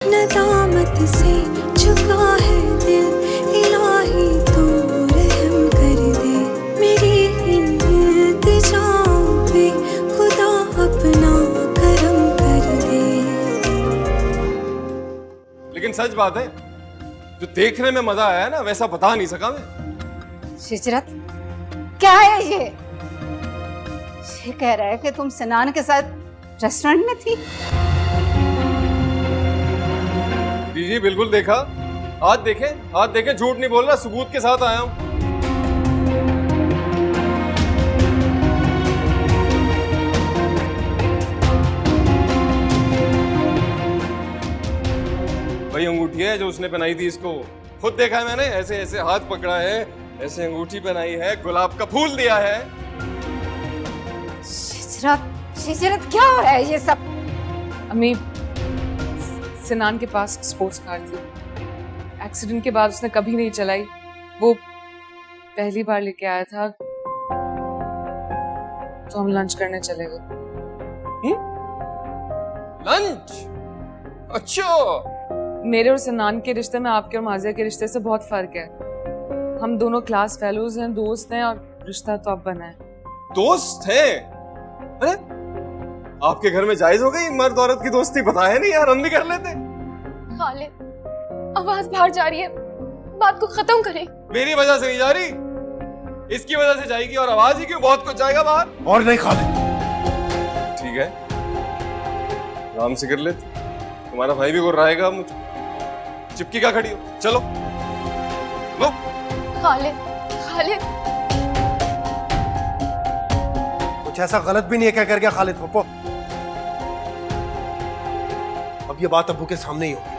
नदामत से झुका है दिल, इलाही तू रहम कर दे मेरी इन इल्तिजाओं पे, खुदा अपना करम कर दे। लेकिन सच बात है, जो देखने में मजा आया ना वैसा बता नहीं सका मैं। शिजरत, क्या है ये कह रहा है कि तुम सिनान के साथ रेस्टोरेंट में थी? जी बिल्कुल देखा, हाथ देखे, झूठ नहीं बोल रहा, सबूत के साथ आया हूं। वही अंगूठी है जो उसने पहनाई थी इसको, खुद देखा है मैंने, ऐसे ऐसे हाथ पकड़ा है, ऐसे अंगूठी पहनाई है, गुलाब का फूल दिया है। शिजरत क्या हो रहा है ये सब? अम्मी, सिनान के पास स्पोर्ट्स कार थी, एक्सीडेंट के बाद उसने कभी नहीं चलाई, वो पहली बार लेके आया था, तो हम लंच करने चले गए। लंच? अच्छा। मेरे और सिनान के रिश्ते में आपके और माजिया के रिश्ते से बहुत फर्क है। हम दोनों क्लास फेलोज हैं, दोस्त हैं, और रिश्ता तो अब बना है। दोस्त हैं? अरे आपके घर में जायज हो गई मर्द औरत की दोस्ती? पता है नहीं यार, हम भी कर लेते। खालिद, आवाज बाहर जा रही है, बात को खत्म करें। मेरी वजह से नहीं जा रही, इसकी वजह से जाएगी, और आवाज ही क्यों, बहुत कुछ जाएगा बाहर। और नहीं खालिद। ठीक है, आराम से कर लेते, तुम्हारा भाई भी गुर्राएगा मुझे। चिपकी क्या खड़ी हो, चलो लो। खालिद, खालिद, कुछ ऐसा गलत भी नहीं है, क्या कर गया खालिद पप्पो? अब ये बात अब्बू के सामने ही होगी।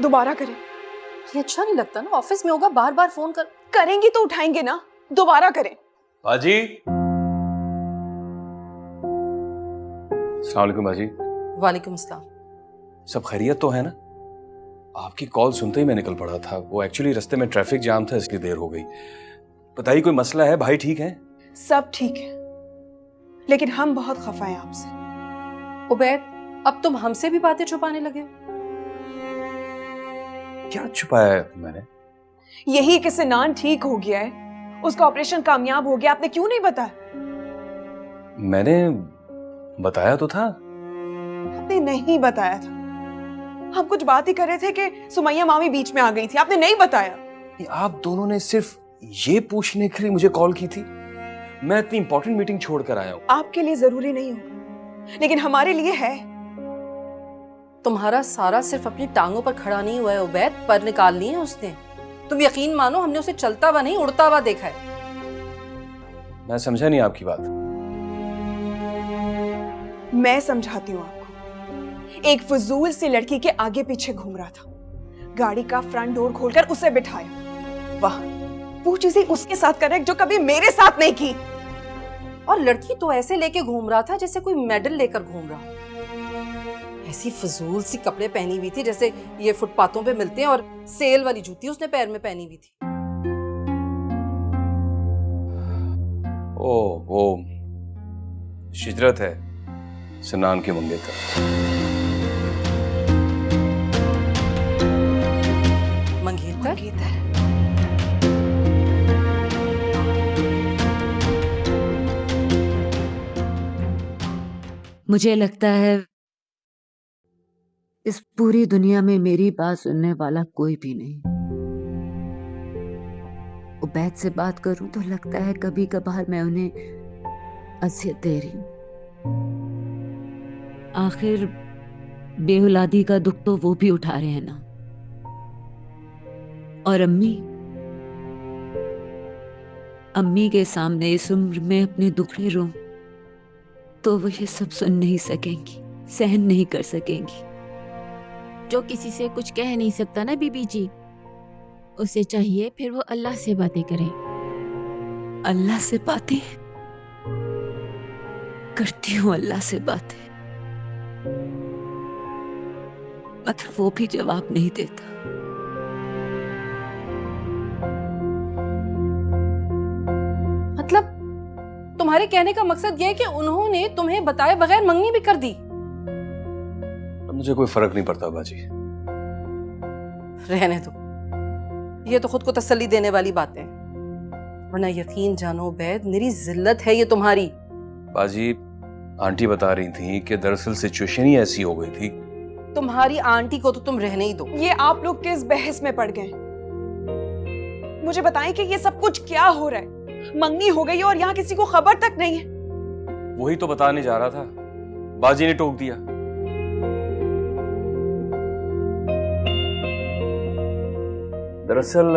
दोबारा करें। ये अच्छा नहीं लगता ना, ऑफिस में होगा, बार बार फोन करेंगी तो उठाएंगे ना, दोबारा करें। बाजी, अस्सलाम वालेकुम बाजी। वालेकुम अस्सलाम। सब खैरियत तो है ना? आपकी कॉल सुनते ही मैं निकल पड़ा था, वो एक्चुअली रास्ते में ट्रैफिक जाम था इसलिए देर हो गई। बताइए, कोई मसला है? भाई ठीक है? सब ठीक है, लेकिन हम बहुत खफा हैं आपसे। उबैद, अब तुम हमसे भी बातें छुपाने लगे? क्या छुपाया है मैंने? यही कि सिनान ठीक हो गया है, उसका ऑपरेशन कामयाब हो गया, आपने क्यों नहीं बताया? मैंने बताया तो था। आपने नहीं बताया था। हम कुछ बात ही कर रहे थे कि सुमैया मामी बीच में आ गई थी, आपने नहीं बताया। आप दोनों ने सिर्फ ये पूछने के लिए मुझे कॉल की थी? मैं इतनी इंपॉर्टेंट मीटिंग छोड़ कर आया हूँ। आपके लिए जरूरी नहीं हो, लेकिन हमारे लिए है। तुम्हारा सारा सिर्फ अपनी टांगों पर खड़ा नहीं हुआ है उबैद, पर निकाल ली है उसने। तुम यकीन मानो, हमने उसे चलता हुआ नहीं, उड़ता हुआ देखा है। मैं समझा नहीं आपकी बात। मैं समझाती हूँ आपको। एक फजूल सी लड़की के आगे पीछे घूम रहा था, गाड़ी का फ्रंट डोर खोलकर उसे बिठाया। वाह, वो चीजें उसके साथ कर रहा है जो कभी मेरे साथ नहीं की। और लड़की तो ऐसे लेके घूम रहा था जैसे कोई मेडल लेकर घूम रहा हो। ऐसी फजूल सी कपड़े पहनी हुई थी जैसे ये फुटपाथों पे मिलते हैं, और सेल वाली जूती उसने पैर में पहनी हुई थी। ओ, वो शिजरत है, सिनान की मंगेतर। मंगेतर? मुझे लगता है इस पूरी दुनिया में मेरी बात सुनने वाला कोई भी नहीं। उबैद से बात करूं तो लगता है कभी कभार मैं उन्हें अज़ियत दे रही हूं। आखिर बेऔलादी का दुख तो वो भी उठा रहे हैं ना। और अम्मी के सामने इस उम्र में अपने दुखड़े रो तो वो ये सब सुन नहीं सकेंगी, सहन नहीं कर सकेंगी। जो किसी से कुछ कह नहीं सकता ना बीबी जी, उसे चाहिए फिर वो अल्लाह से बातें करे। अल्लाह से बातें करती हूँ, अल्लाह से बातें। मगर वो भी जवाब नहीं देता। मतलब तुम्हारे कहने का मकसद ये है कि उन्होंने तुम्हें बताए बगैर मंगनी भी कर दी? मुझे कोई फर्क नहीं पड़ता बाजी। रहने दो, ये तो खुद को तसल्ली देने वाली बातें हैं, वरना यकीन जानो बैद मेरी जिल्लत है ये तुम्हारी। बाजी, आंटी बता रही थी कि दरअसल सिचुएशन ही ऐसी हो गई थी। तुम्हारी आंटी को तो तुम रहने ही दो। ये आप लोग किस बहस में पड़ गए? मुझे बताएं कि ये सब कुछ क्या हो रहा है? मंगनी हो गई है और यहाँ किसी को खबर तक नहीं है। वही तो बताने जा रहा था, बाजी ने टोक दिया। दरअसल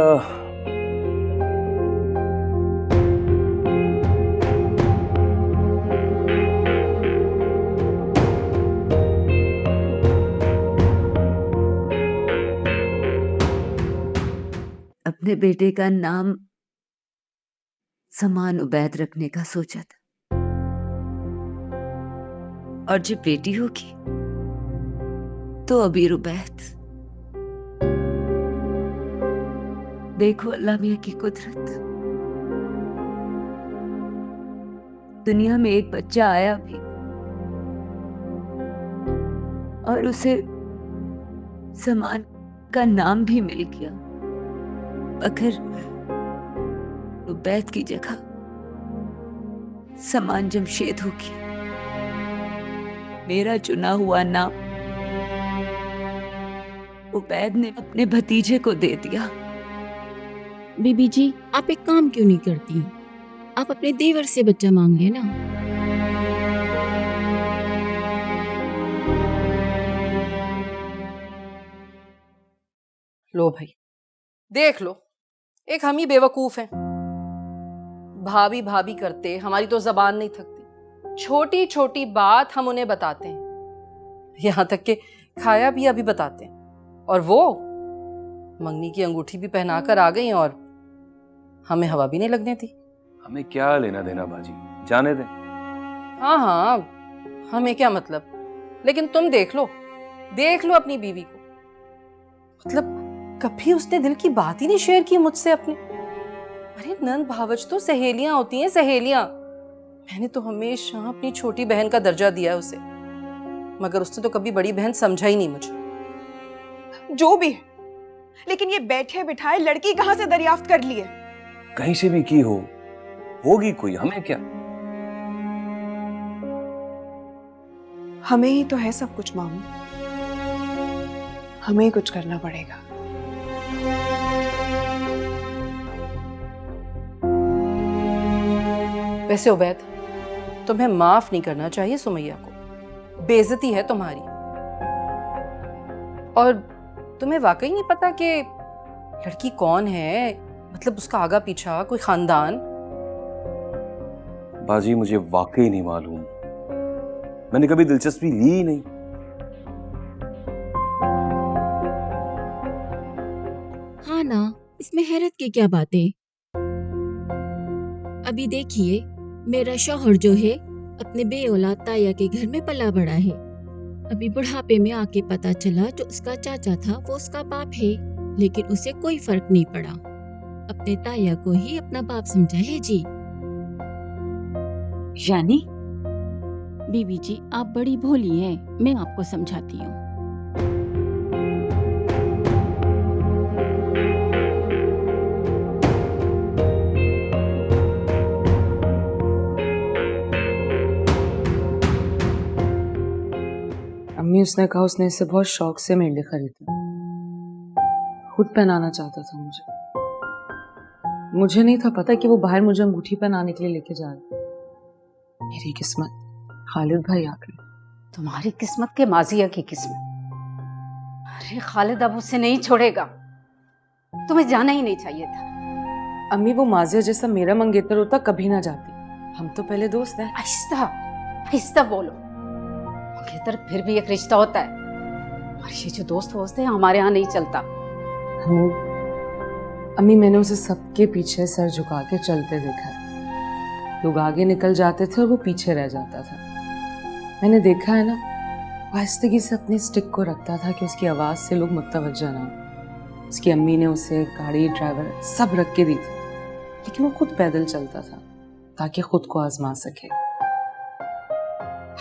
अपने बेटे का नाम समान उबैद रखने का सोचा था, और जब बेटी होगी तो अबीर उबैद। देखो अल्लाह मियां की कुदरत। दुनिया में एक बच्चा आया भी और उसे समान का नाम भी मिल गया, मगर उबैद की जगह समान जमशेद होगी। मेरा चुना हुआ नाम उबैद ने अपने भतीजे को दे दिया। बीबी जी, आप एक काम क्यों नहीं करती? आप अपने देवर से बच्चा मांगे ना। लो भाई, देख लो, एक हम ही बेवकूफ हैं। भाभी भाभी करते हमारी तो जबान नहीं थकती। छोटी छोटी बात हम उन्हें बताते हैं, यहां तक कि खाया भी अभी बताते हैं, और वो मंगनी की अंगूठी भी पहना कर आ गई और हमें हवा भी नहीं लगने दी। हमें क्या लेना देना बाजी, जाने दें। हाँ हाँ, हमें क्या मतलब, लेकिन तुम देख लो अपनी बीवी को। मतलब कभी उसने दिल की बात ही नहीं शेयर की मुझसे अपने। अरे नंद भावज तो सहेलियां होती हैं, सहेलियां। मैंने तो हमेशा अपनी छोटी बहन का दर्जा दिया है उसे, मगर उसने तो कभी बड़ी बहन समझा ही नहीं मुझे। जो भी है, लेकिन ये बैठे बिठाए लड़की कहां से दरियाफ्त कर ली है? कहीं से भी की होगी कोई, हमें क्या। हमें ही तो है सब कुछ मामू, हमें ही कुछ करना पड़ेगा। वैसे उबैद, तुम्हें माफ नहीं करना चाहिए सुमैया को, बेइज्जती है तुम्हारी। और तुम्हें वाकई नहीं पता कि लड़की कौन है, मतलब उसका आगा पीछा कोई खानदान? बाजी मुझे वाकई नहीं मालूम, मैंने कभी दिलचस्पी ली ही नहीं। हाँ ना, इसमें हैरत की क्या बात है? अभी देखिए, मेरा शौहर जो है अपने बेऔलाद ताया के घर में पला बड़ा है। अभी बुढ़ापे में आके पता चला जो उसका चाचा था वो उसका बाप है, लेकिन उसे कोई फर्क नहीं पड़ा। अपने ताया को ही अपना बाप समझा है जी। यानी बीबी जी, आप बड़ी भोली हैं, मैं आपको समझाती हूँ। अम्मी, उसने कहा उसने इसे बहुत शौक से मेरे लिए खरीदा, खुद पहनाना चाहता था मुझे नहीं था पता कि वो बाहर मुझे अंगूठी पहनाने के लिए लेके जा रहा। मेरी किस्मत, खालिद भाई आ गए। तुम्हारी किस्मत के माजिया की किस्मत। अरे खालिद अब उसे नहीं छोड़ेगा, तुम्हें जाना ही नहीं चाहिए था। अम्मी, वो माजिया जैसा मेरा मंगेतर होता कभी ना जाती, हम तो पहले दोस्त हैं। आहिस्ता आहिस्ता बोलो, मंगेतर फिर भी एक रिश्ता होता है, और ये जो दोस्त वोस्त है हमारे यहाँ नहीं चलता। अम्मी, मैंने उसे सबके पीछे सर झुका के चलते देखा है। लोग आगे निकल जाते थे और वो पीछे रह जाता था। मैंने देखा है ना, आहिस्तगी से अपनी स्टिक को रखता था कि उसकी आवाज़ से लोग मुतवज्जा ना हो। उसकी अम्मी ने उसे गाड़ी, ड्राइवर सब रख के दी थी, लेकिन वो खुद पैदल चलता था ताकि खुद को आजमा सके।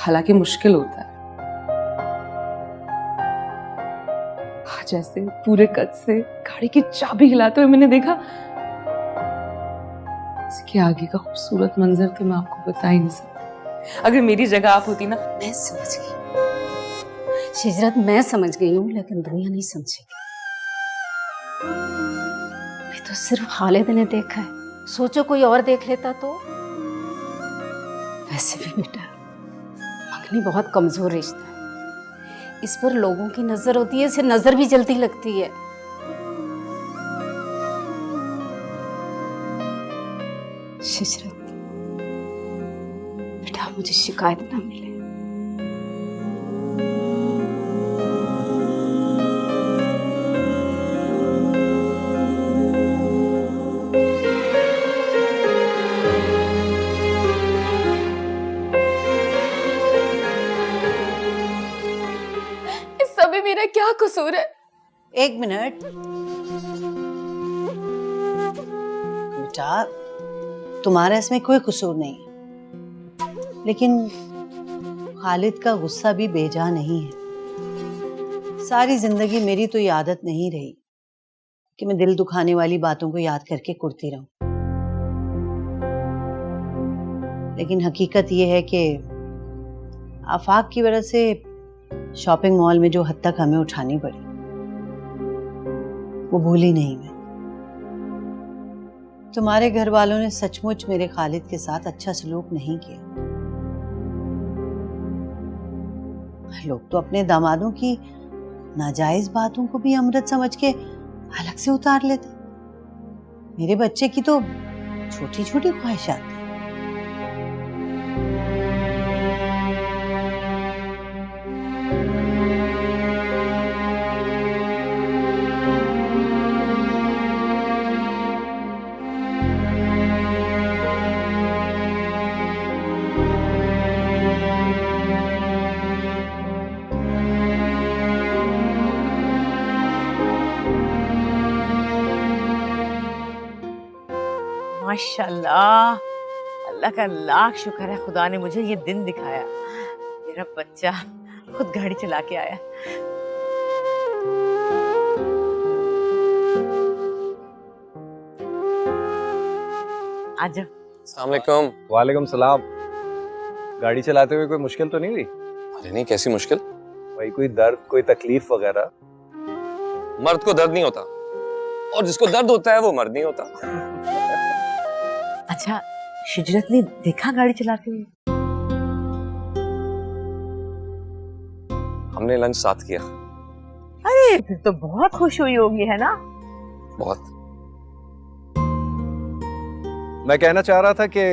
हालांकि मुश्किल होता है। आज ऐसे पूरे कद से गाड़ी की चाबी हिलाते हुए मैंने देखा, इसके आगे का खूबसूरत मंजर तो मैं आपको बता ही नहीं सकती। अगर मेरी जगह आप होती ना। मैं समझ गई शिजरत, मैं समझ गई हूँ, लेकिन दुनिया नहीं समझेगी। मैं तो सिर्फ खालिद ने देखा है, सोचो कोई और देख लेता तो। वैसे भी बेटा, मंगनी बहुत कमजोर रिश्ता है, इस पर लोगों की नजर होती है, इसे नजर भी जल्दी लगती है। शिजरत बेटा, मुझे शिकायत ना मिले। इस सब में मेरा क्या कसूर है? एक मिनट बेटा, तुम्हारा इसमें कोई कसूर नहीं है, लेकिन खालिद का गुस्सा भी बेजा नहीं है। सारी जिंदगी मेरी तो ये आदत नहीं रही कि मैं दिल दुखाने वाली बातों को याद करके कुढ़ती रहूं, लेकिन हकीकत ये है कि आफाक की वजह से शॉपिंग मॉल में जो हद तक हमें उठानी पड़ी, वो भूली नहीं मैं। तुम्हारे घर वालों ने सचमुच मेरे खालिद के साथ अच्छा सलूक नहीं किया। लोग तो अपने दामादों की नाजायज बातों को भी अमृत समझ के अलग से उतार लेते। मेरे बच्चे की तो छोटी छोटी ख्वाहिशात थी। माशाल्लाह, अल्लाह का लाख शुक्र है, खुदा ने मुझे ये दिन दिखाया। मेरा बच्चा खुद गाड़ी चला के आया। आजा। अस्सलाम वालेकुम। वालेकुम सलाम। गाड़ी चलाते हुए कोई मुश्किल तो नहीं हुई? अरे नहीं, कैसी मुश्किल? भाई कोई दर्द, कोई तकलीफ वगैरह? मर्द को दर्द नहीं होता, और जिसको दर्द होता है वो मर्द नहीं होता। अच्छा, शिजरत ने देखा गाड़ी चलाते हुए? हमने लंच साथ किया। अरे फिर तो बहुत खुश हुई होगी, है ना? बहुत। मैं कहना चाह रहा था कि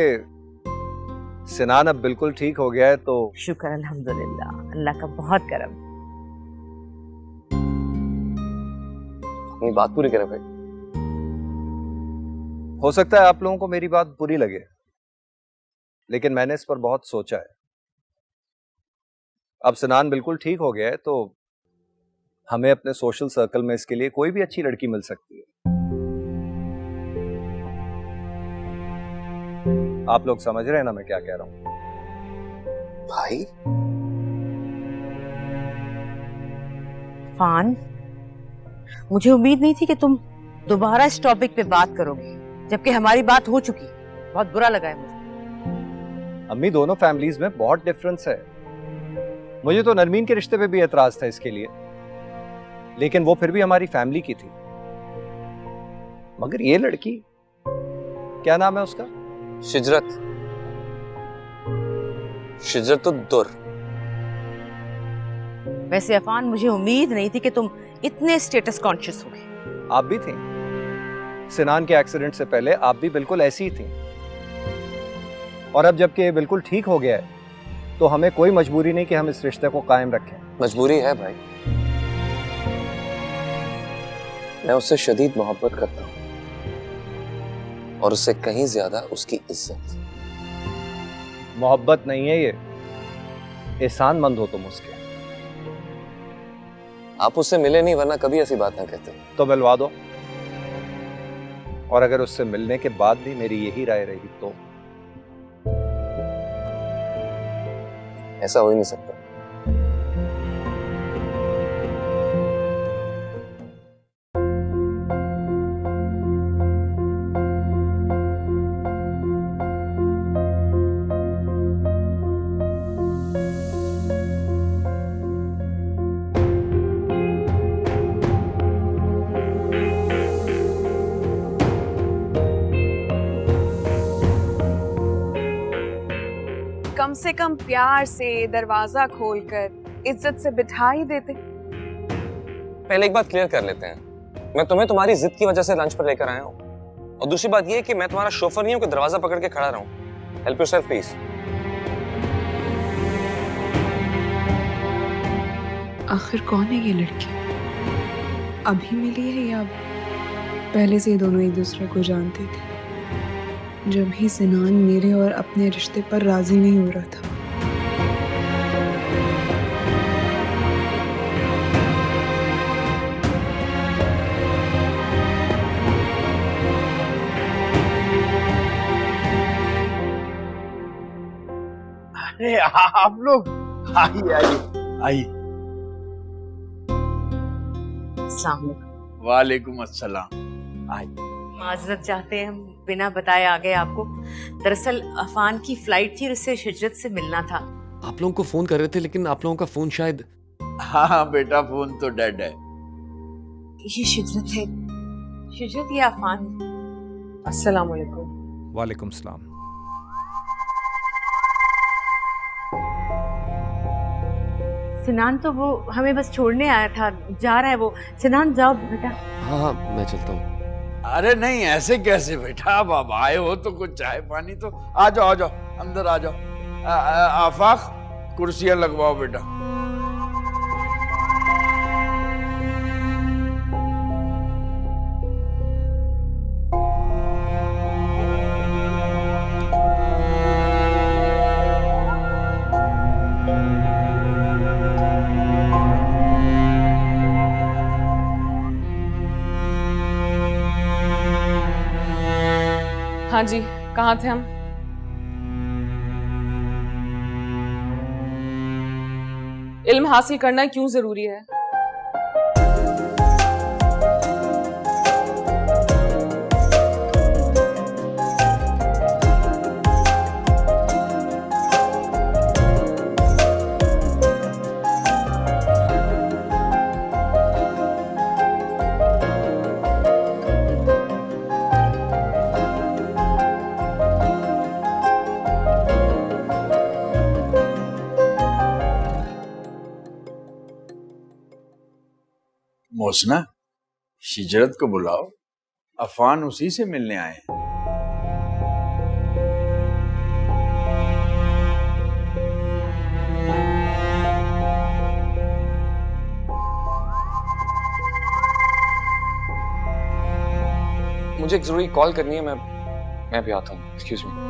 सिनान अब बिल्कुल ठीक हो गया है, तो शुक्र अल्हम्दुलिल्लाह, अल्लाह का बहुत करम। अपनी बात पूरी करें भाई। हो सकता है आप लोगों को मेरी बात बुरी लगे, लेकिन मैंने इस पर बहुत सोचा है। अब सिनान बिल्कुल ठीक हो गया है, तो हमें अपने सोशल सर्कल में इसके लिए कोई भी अच्छी लड़की मिल सकती है। आप लोग समझ रहे हैं ना मैं क्या कह रहा हूं? भाई फान, मुझे उम्मीद नहीं थी कि तुम दोबारा इस टॉपिक पे बात करोगे, जबकि हमारी बात हो चुकी। बहुत बुरा लगा है मुझे। अम्मी, दोनों फैमिलीज में बहुत डिफरेंस है। मुझे तो नरमीन के रिश्ते पे भी एतराज था इसके लिए, लेकिन वो फिर भी हमारी फैमिली की थी। मगर ये लड़की, क्या नाम है उसका? शिजरत। शिजरत तो दुर। वैसे अफान, मुझे उम्मीद नहीं थी कि तुम इतने स्टेटस कॉन्शियस होगे। आप भी थी। सिनान के एक्सीडेंट से पहले आप भी बिल्कुल ऐसी ही थी। और अब जबकि ये बिल्कुल ठीक हो गया है, तो हमें कोई मजबूरी नहीं कि हम इस रिश्ते को कायम रखें। मजबूरी है भाई। मैं उससे शदीद मोहब्बत करता हूं, और उससे कहीं ज्यादा उसकी इज्जत। मोहब्बत नहीं है ये, एहसानमंद हो तुम उसके। आप उससे मिले नहीं, वरना कभी ऐसी बात ना कहते। तो मिलवा दो, और अगर उससे मिलने के बाद भी मेरी यही राय रही तो? ऐसा हो ही नहीं सकता। कम से कम प्यार से दरवाजा खोलकर इज्जत से बिठा ही देते। पहले एक बात क्लियर कर लेते हैं, मैं तुम्हें तुम्हारी जिद की वजह से लंच पर लेकर आया हूँ, और दूसरी बात ये कि मैं तुम्हारा शोफर नहीं हूँ कि दरवाजा पकड़ के खड़ा रहूं। Help yourself please. आखिर कौन है ये लड़की? अभी मिली है या पहले से दोनों एक दूसरे को जानते थे? जब ही सिनान मेरे और अपने रिश्ते पर राजी नहीं हो रहा था। अरे आप लोग आइए आइए आइए। वालेकुम अस्सलाम। आइए। माजरत चाहते हैं, हम बिना बताए आ गए आपको। दरअसल अफान की फ्लाइट थी और उससे शिजरत से मिलना था। आप लोगों को फोन कर रहे थे, लेकिन आप लोगों का फोन शायद। हाँ बेटा, फोन तो डेड है। ये शिजरत है। शिजरत, ये अफान। अस्सलाम वालेकुम। वालेकुम सलाम। सिनान तो वो हमें बस छोड़ने आया था, जा रहा है वो। सिनान जाओ बेटा। हाँ मैं चलता हूँ। अरे नहीं, ऐसे कैसे बेटा, अब आप आए हो तो कुछ चाय पानी तो। आ जाओ अंदर आ जाओ। आफाक, कुर्सियां लगवाओ बेटा। हाँ जी, कहाँ थे हम? इल्म हासिल करना क्यों जरूरी है? मोहसिना, शिजरत को बुलाओ, अफान उसी से मिलने आए हैं। मुझे एक जरूरी कॉल करनी है, मैं भी आता हूँ। Excuse me.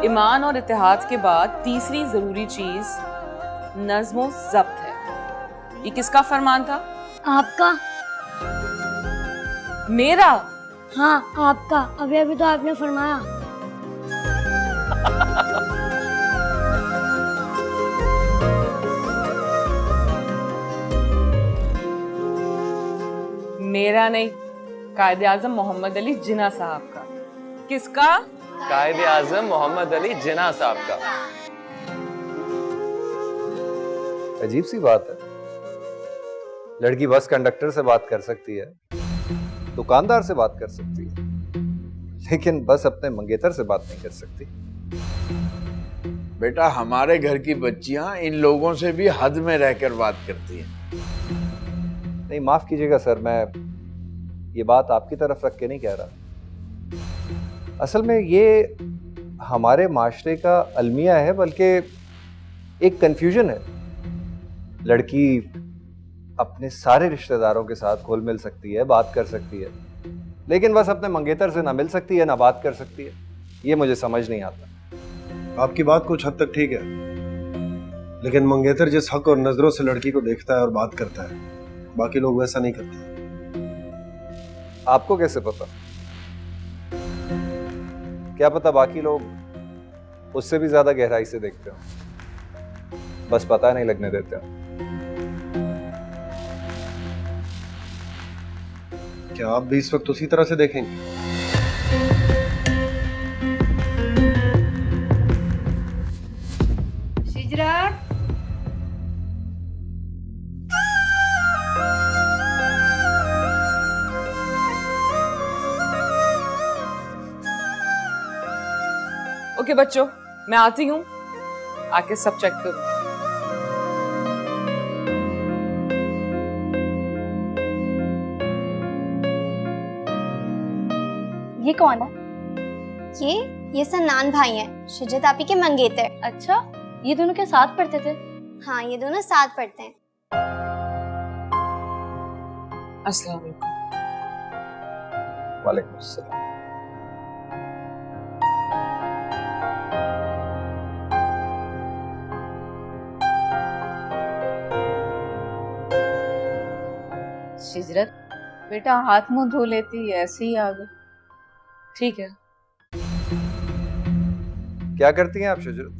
ईमान और इत्तेहाद के बाद तीसरी जरूरी चीज नज़्म व ज़ब्त है। ये किसका फरमान था? आपका। मेरा? हाँ आपका। अभी अभी तो आपने फरमाया। मेरा नहीं, कायदे आजम मोहम्मद अली जिन्ना साहब का। किसका? कायदे आजम मोहम्मद अली जिन्ना साहब का। अजीब सी बात है, लड़की बस कंडक्टर से बात कर सकती है, दुकानदार से बात कर सकती है, लेकिन बस अपने मंगेतर से बात नहीं कर सकती। बेटा, हमारे घर की बच्चियां इन लोगों से भी हद में रहकर बात करती हैं। नहीं, माफ कीजिएगा सर, मैं ये बात आपकी तरफ रख के नहीं कह रहा। असल में ये हमारे माशरे का अलमिया है, बल्कि एक कंफ्यूजन है। लड़की अपने सारे रिश्तेदारों के साथ घुल मिल सकती है, बात कर सकती है, लेकिन बस अपने मंगेतर से ना मिल सकती है ना बात कर सकती है। ये मुझे समझ नहीं आता। आपकी बात कुछ हद तक ठीक है, लेकिन मंगेतर जिस हक और नजरों से लड़की को देखता है और बात करता है, बाकी लोग वैसा नहीं करते। आपको कैसे पता? क्या पता बाकी लोग उससे भी ज्यादा गहराई से देखते हो, बस पता नहीं लगने देते हो। क्या आप भी इस वक्त उसी तरह से देखेंगे? शिजरात, ओके बच्चों, मैं आती हूँ, आके सब चेक करूँ। ये कौन है? ये सन्नान भाई हैं, शिजत आपी के मंगेतर। अच्छा, ये दोनों के साथ पढ़ते थे? हाँ, ये दोनों साथ पढ़ते हैं। अस्सलाम वालेकुम। वालेकुम अस्सलाम। शिजरत बेटा हाथ मुंह धो लेती, ऐसे ही आ गई। ठीक है। क्या करती हैं आप शुजरत?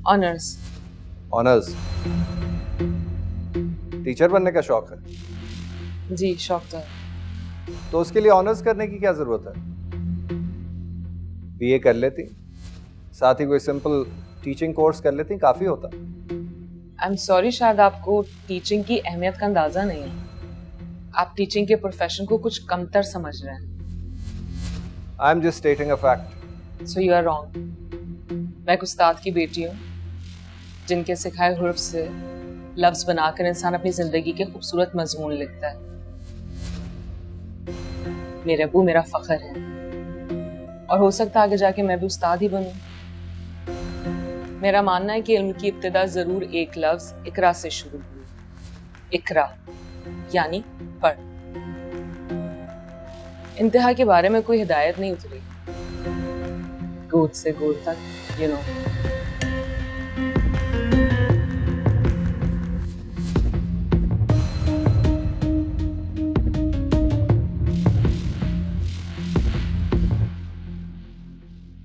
ऑनर्स। ऑनर्स? टीचर बनने का शौक है? जी, शौक तो है। तो उसके लिए ऑनर्स करने की क्या जरूरत है? बीए कर लेती, साथ ही कोई सिंपल टीचिंग कोर्स कर लेती, काफी होता। आई एम सॉरी, शायद आपको टीचिंग की अहमियत का अंदाजा नहीं है। आप टीचिंग के प्रोफेशन को कुछ कमतर समझ रहे हैं। I am just stating a fact. So you are wrong. मैं एक उस्ताद की बेटी हूँ, जिनके सिखाए हुर्फ से लफ्ज बनाकर इंसान अपनी जिंदगी के खूबसूरत मजमून लिखता है। मेरे अबू मेरा फख्र है, और हो सकता है आगे जाके मैं भी उस्ताद ही बनूं। मेरा मानना है कि इल्म की इब्तिदा जरूर एक लफ्ज इकरा से शुरू हुई। इकरा यानी पढ़। इंतहा के बारे में कोई हिदायत नहीं उतरी, गोद से गोद तक, यू नो।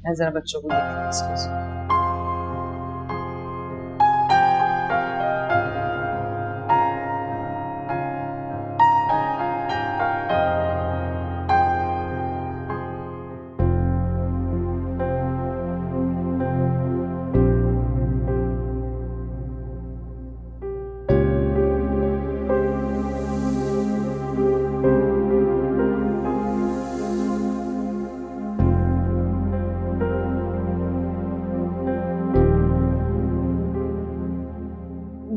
मैं जरा बच्चों को देखती हूँ।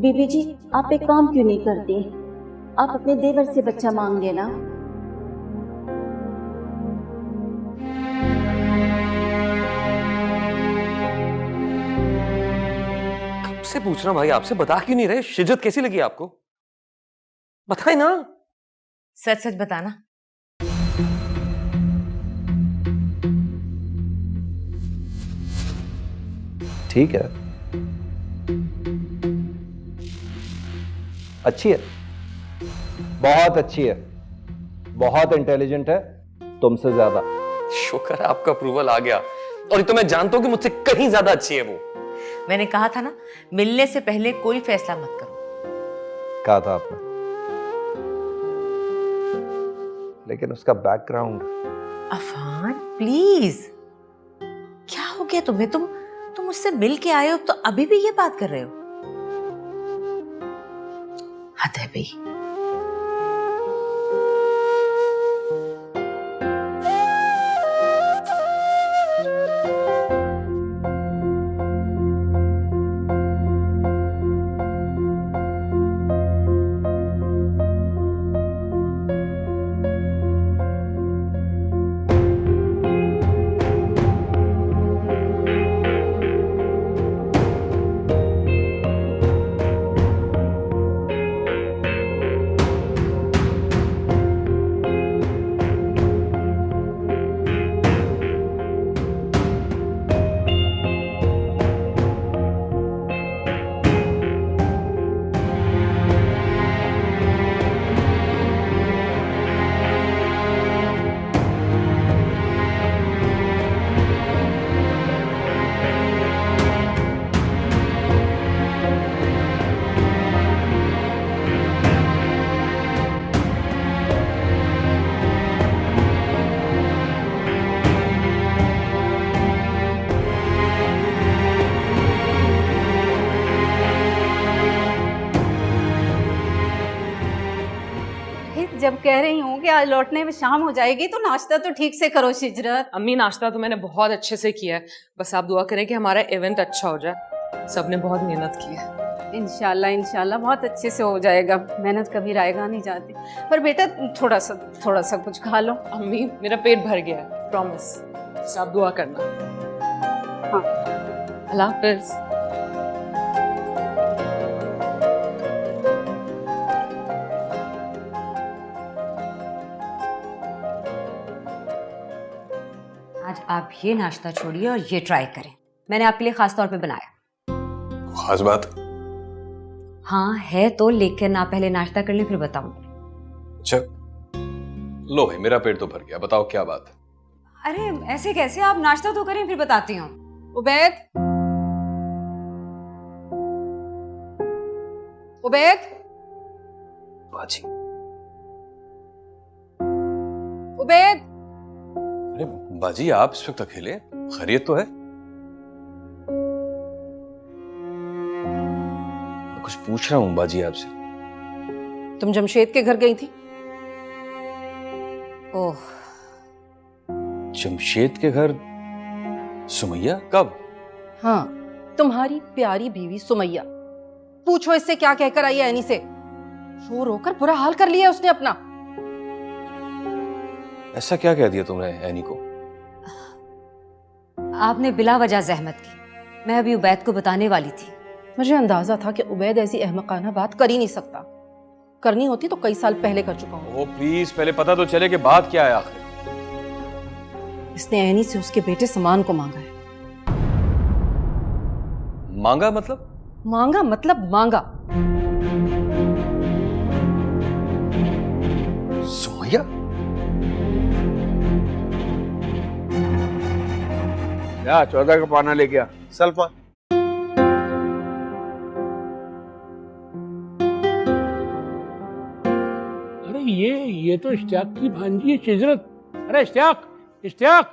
बीबी जी, आप एक काम क्यों नहीं करती? आप अपने देवर से बच्चा मांग लेना। कब से पूछ रहा हूं भाई, आपसे बता क्यों नहीं रहे? शिजत कैसी लगी आपको? बताए ना। सच सच बताना। ठीक है, अच्छी है, बहुत अच्छी है, बहुत इंटेलिजेंट है, तुमसे ज्यादा। शुक्र है आपका अप्रूवल आ गया, और ये तो मैं जानता हूं कि मुझसे कहीं ज्यादा अच्छी है वो। मैंने कहा था ना, मिलने से पहले कोई फैसला मत करो। कहा था आपने, लेकिन उसका बैकग्राउंड। अफान प्लीज, क्या हो गया तुम्हें? तुम मुझसे मिल के आए हो तो अभी भी ये बात कर रहे हो? हद है भाई। जब कह रही हूँ कि आज लौटने में शाम हो जाएगी तो नाश्ता तो ठीक से करो शिजरत। अम्मी नाश्ता तो मैंने बहुत अच्छे से किया है, बस आप दुआ करें कि हमारा इवेंट अच्छा हो जाए। सबने बहुत मेहनत की है। इंशाल्लाह इंशाल्लाह बहुत अच्छे से हो जाएगा। मेहनत कभी रायगा नहीं जाती। पर बेटा थोड़ा सा कुछ खा लो। अम्मी मेरा पेट भर गया है, प्रॉमिस। बस आप दुआ करना। हाँ अल्लाह हाफिज। आज आप ये नाश्ता छोड़िए और ये ट्राई करें, मैंने आपके लिए खास तौर पे बनाया। खास बात? हाँ है तो, लेकिन आप पहले नाश्ता कर लें फिर बताऊंगी। अच्छा लो भाई, मेरा पेट तो भर गया, बताओ क्या बात है। अरे ऐसे कैसे, आप नाश्ता तो करें फिर बताती हूँ। उबैद, उबैद, बाजी, उबैद। अरे बाजी आप इस वक्त अकेले, खैरियत तो है? मैं कुछ पूछ रहा हूँ बाजी आपसे। तुम जमशेद के घर गई थी? ओह, जमशेद के घर? सुमैया कब? हाँ, तुम्हारी प्यारी बीवी सुमैया। पूछो इससे क्या कहकर आई है एनी से। रो रो कर बुरा हाल कर लिया उसने अपना। ऐसा क्या कह दिया तुमने एनी को? आपने बिला वजह जहमत की, मैं अभी उबैद को बताने वाली थी। मुझे अंदाजा था कि उबैद ऐसी अहमकाना बात कर ही नहीं सकता। करनी होती तो कई साल पहले कर चुका हूँ। ओ प्लीज, पहले पता तो चले कि बात क्या है आखिर। इसने एनी से उसके बेटे समान को मांगा है। मांगा मतलब? मांगा मतलब मांगा। सुमैया? क्या 14 का पाना लेके आ। सल्फा। अरे ये तो इश्तियाक की भांजी है शिजरत। अरे इश्तियाक,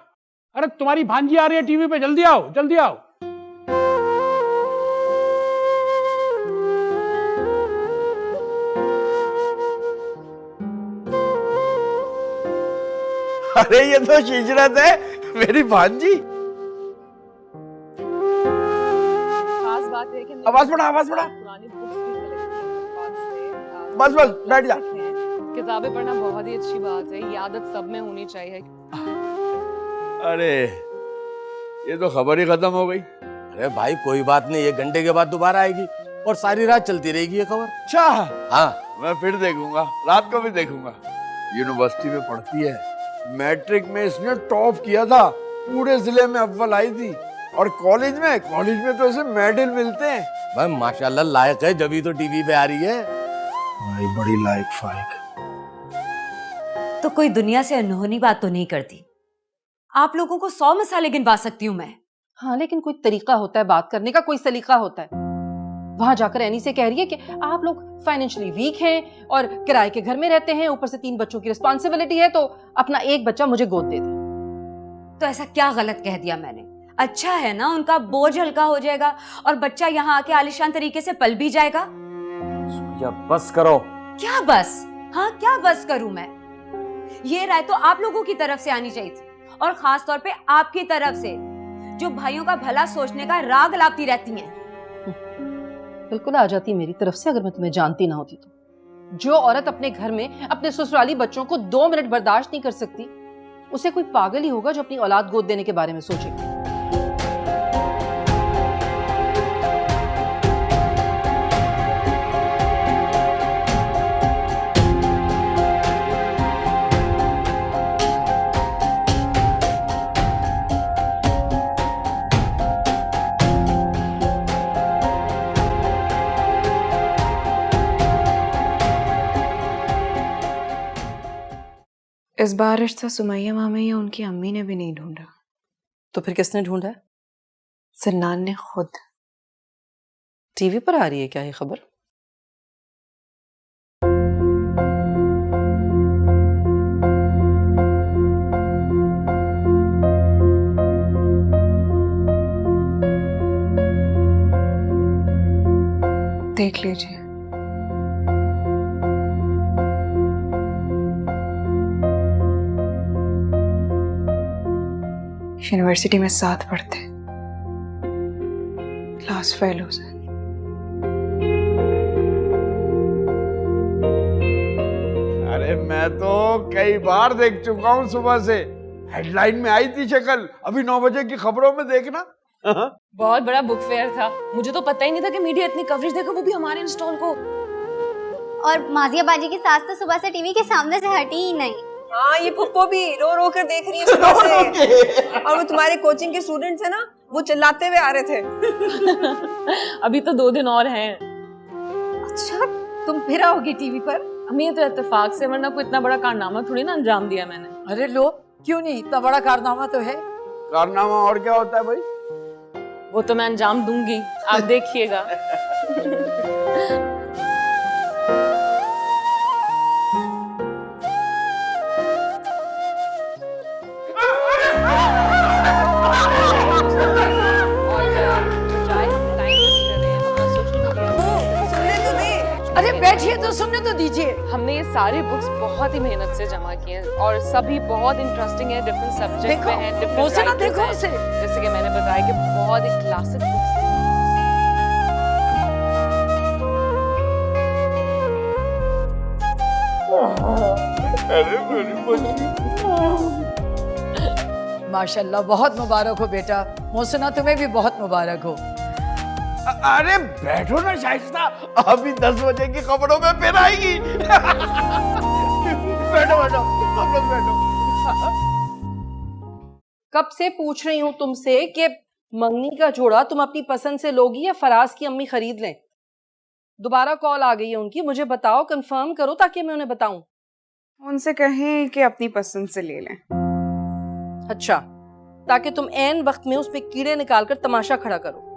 अरे तुम्हारी भांजी आ रही है टीवी पे, जल्दी आओ जल्दी आओ। अरे ये तो शिजरत है, मेरी भांजी। खास बात है कि आवाज बढ़ा। बस बैठ जा। किताबें पढ़ना बहुत ही अच्छी बात है, ये आदत सब में होनी चाहिए। अरे ये तो खबर ही खत्म हो गई। अरे भाई कोई बात नहीं, 1 घंटे के बाद दोबारा आएगी और सारी रात चलती रहेगी ये खबर। अच्छा हाँ, मैं फिर देखूंगा, रात को भी देखूंगा। यूनिवर्सिटी में पढ़ती है, मैट्रिक में इसने टॉप किया था, पूरे जिले में अव्वल आई थी। और कॉलेज में तो इसे मेडल मिलते हैं। भाई माशाल्लाह लायक है, जब तो टीवी पे आ रही है। भाई बड़ी लायक फायक। तो कोई दुनिया से अनहोनी बात तो नहीं करती। आप लोगों को 100 मसाले गिनवा सकती हूँ मैं। हाँ, लेकिन कोई तरीका होता है बात करने का, कोई सलीका होता है। वहां जाकर एनी से कह रही है कि आप लोग फाइनेंशियली वीक हैं और किराए के घर में रहते हैं, ऊपर से 3 बच्चों की रिस्पॉन्सिबिलिटी है, तो अपना एक बच्चा मुझे गोद दे दे। तो ऐसा क्या गलत कह दिया मैंने? अच्छा है ना, उनका बोझ हल्का हो जाएगा और बच्चा यहाँ आके आलिशान तरीके से पल भी जाएगा। या बस करो। क्या बस? हाँ क्या बस करूं मैं? ये राय तो आप लोगों की तरफ से आनी चाहिए थी, और खास तौर पे आपकी तरफ से, जो भाइयों का भला सोचने का राग लाती रहती हैं। बिल्कुल आ जाती मेरी तरफ से, अगर मैं तुम्हें जानती ना होती तो। जो औरत अपने घर में अपने ससुराली बच्चों को 2 मिनट बर्दाश्त नहीं कर सकती, उसे कोई पागल ही होगा जो अपनी औलाद गोद देने के बारे में सोचेगा। इस बार रिश्ता सुमैया मामी या उनकी अम्मी ने भी नहीं ढूंढा। तो फिर किसने ढूंढा है? सन्नान ने खुद। टीवी पर आ रही है क्या ये खबर? देख लीजिए। यूनिवर्सिटी में साथ पढ़ते, क्लास फेलोज हैं। अरे मैं तो कई बार देख चुका हूँ सुबह से, हेडलाइन में आई थी शक्ल, अभी 9 बजे की खबरों में देखना। बहुत बड़ा बुक फेयर था, मुझे तो पता ही नहीं था कि मीडिया इतनी कवरेज देगा, वो भी हमारे इंस्टॉल को। और माजिया बाजी की सास तो सुबह से टीवी के सामने से हटी ही नहीं। हाँ, ये पुप्पो भी रो रो कर देख रही है सुबह से। और वो तुम्हारे कोचिंग के स्टूडेंट्स है ना, वो चिल्लाते हुए आ रहे थे। अभी तो 2 दिन और हैं। अच्छा, तुम फिर आओगी टीवी पर? अम्मी ये तो इत्तेफाक से, वरना कोई इतना बड़ा कारनामा थोड़ी ना अंजाम दिया मैंने। अरे लो, क्यों नहीं, इतना बड़ा कारनामा तो है। कारनामा और क्या होता है भाई? वो तो मैं अंजाम दूंगी, आप देखिएगा। अरे बैठिए तो सुनने तो दीजिए। हमने ये सारी बुक्स बहुत ही मेहनत से जमा की हैं और सभी बहुत इंटरेस्टिंग है, डिफरेंट सब्जेक्ट पे हैं, डिफरेंट देखो उसे। जैसे कि मैंने बताया कि बहुत ही क्लासिक बुक्स हैं। माशाल्लाह, बहुत मुबारक हो बेटा। मोहसिना, तुम्हें भी बहुत मुबारक हो। अरे बैठो ना शाइस्ता, अभी 10 बजे की खबरों में फिर आएगी। बैठो बैठो, हम लोग बैठो। कब से पूछ रही हूँ तुमसे कि मंगनी का जोड़ा तुम अपनी पसंद से लोगी या फराज की अम्मी खरीद लें। दोबारा कॉल आ गई है उनकी, मुझे बताओ, कंफर्म करो ताकि मैं उन्हें बताऊं। उनसे कहें कि अपनी पसंद से ले लें। अच्छा, ताकि तुम ऐन वक्त में उस पे कीड़े निकालकर तमाशा खड़ा करो।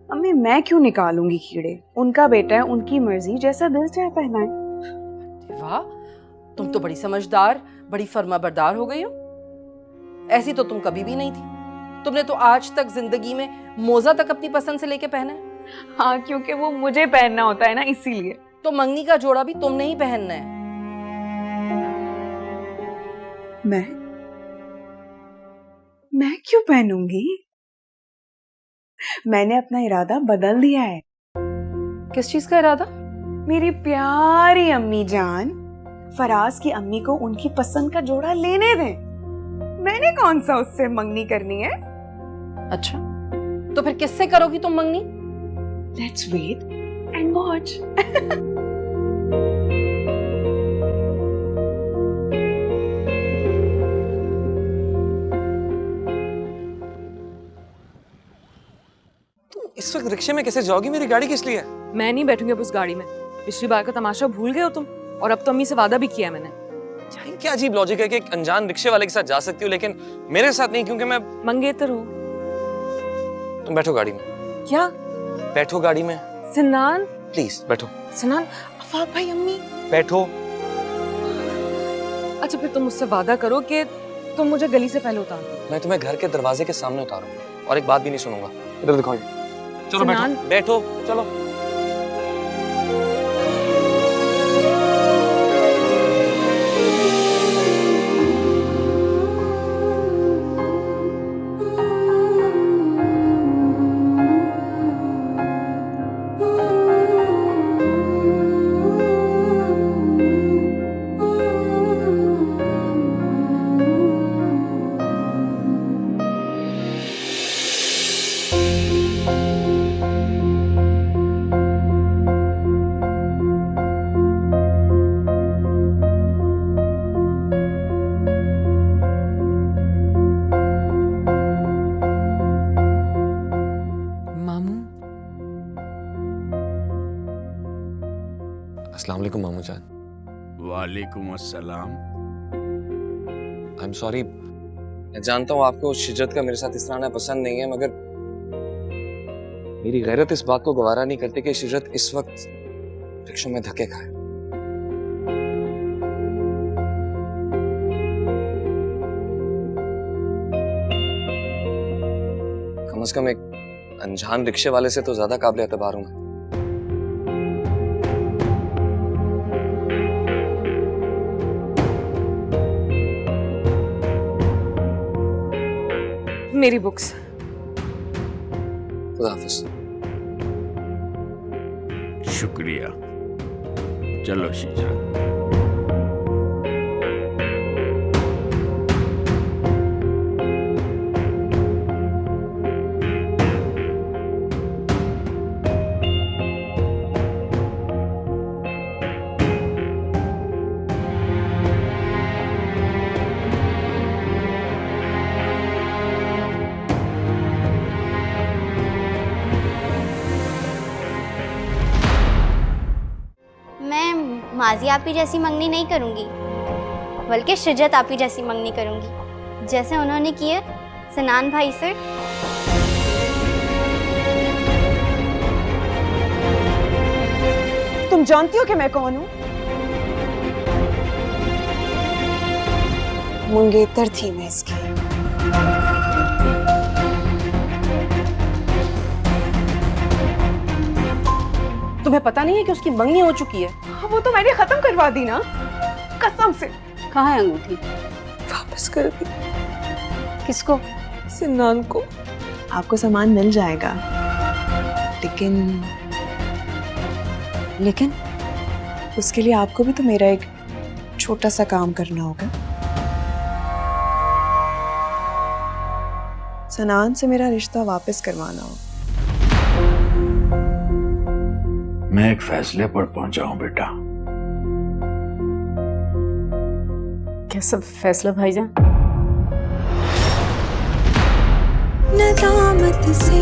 अम्मी, मैं क्यों निकालूंगी कीड़े? उनका बेटा है, उनकी मर्जी, जैसा दिल चाहे पहनाए। वाह, तुम तो बड़ी समझदार, बड़ी फर्माबरदार हो गई हो। ऐसी तो तुम कभी भी नहीं थी। तुमने तो आज तक जिंदगी में मोजा तक अपनी पसंद से लेके पहना है। हाँ, क्योंकि वो मुझे पहनना होता है ना, इसीलिए। तो मंगनी का जोड़ा भी तुमने ही पहनना है। मैं क्यों पहनूंगी? मैंने अपना इरादा बदल दिया है। किस चीज का इरादा? मेरी प्यारी अम्मी जान, फराज की अम्मी को उनकी पसंद का जोड़ा लेने दें। मैंने कौन सा उससे मंगनी करनी है? अच्छा, तो फिर किससे करोगी तुम मंगनी? Let's wait and watch. इस वक्त रिक्शे में कैसे जाओगी? मेरी गाड़ी किस लिए है? मैं नहीं बैठूंगी अब उस गाड़ी में। पिछली बार का तमाशा भूल गए हो तुम? और अब तो अम्मी से वादा भी किया मैंने। क्या अजीब लॉजिक है कि एक अनजान रिक्शे वाले के साथ जा सकती हो लेकिन मेरे साथ नहीं, क्योंकि मैं मंगेतर हूँ। तुम बैठो गाड़ी में। क्या? बैठो गाड़ी में। सिनान प्लीज बैठो। सिनान, अफाक भाई, अम्मी बैठो। अच्छा, फिर तुम मुझसे वादा करो कि तुम मुझे गली से पहले उतार दो। मैं तुम्हें घर के दरवाजे के सामने उतारूंगा और एक बात भी नहीं सुनूंगा। इधर दिखाओ। चलो बैठो बैठो, चलो। अस्सलाम वालेकुम मामू जान। वालेकुम अस्सलाम। आई एम सॉरी, मैं जानता हूँ आपको शिजत का मेरे साथ इस तरह आना पसंद नहीं है, मगर मेरी गैरत इस बात को गवारा नहीं करती कि शिजत इस वक्त रिक्शे में धक्के खाए। कम से कम एक अनजान रिक्शे वाले से तो ज्यादा काबिल एतबार हूं मैं। मेरी बुक्स। खुदा हाफिज। शुक्रिया। चलो शिजरत। माजी आपी जैसी मंगनी नहीं करूंगी, बल्कि शिजत आपी जैसी मंगनी करूंगी, जैसे उन्होंने की है सनान भाई से। तुम जानती हो कि मैं कौन हूं? मंगेतर थी मैं इसकी। तुम्हें पता नहीं है कि उसकी मंगनी हो चुकी है? हाँ, वो तो मैंने खत्म करवा दी ना, कसम से। कहाँ है अंगूठी? वापस कर दी। किसको? सिन्नान को। आपको सामान मिल जाएगा, लेकिन उसके लिए आपको भी तो मेरा एक छोटा सा काम करना होगा। सनान से मेरा रिश्ता वापस करवाना होगा। मैं एक फैसले पर पहुंचा हूं बेटा। कैसा फैसला भाईजान? नदामत से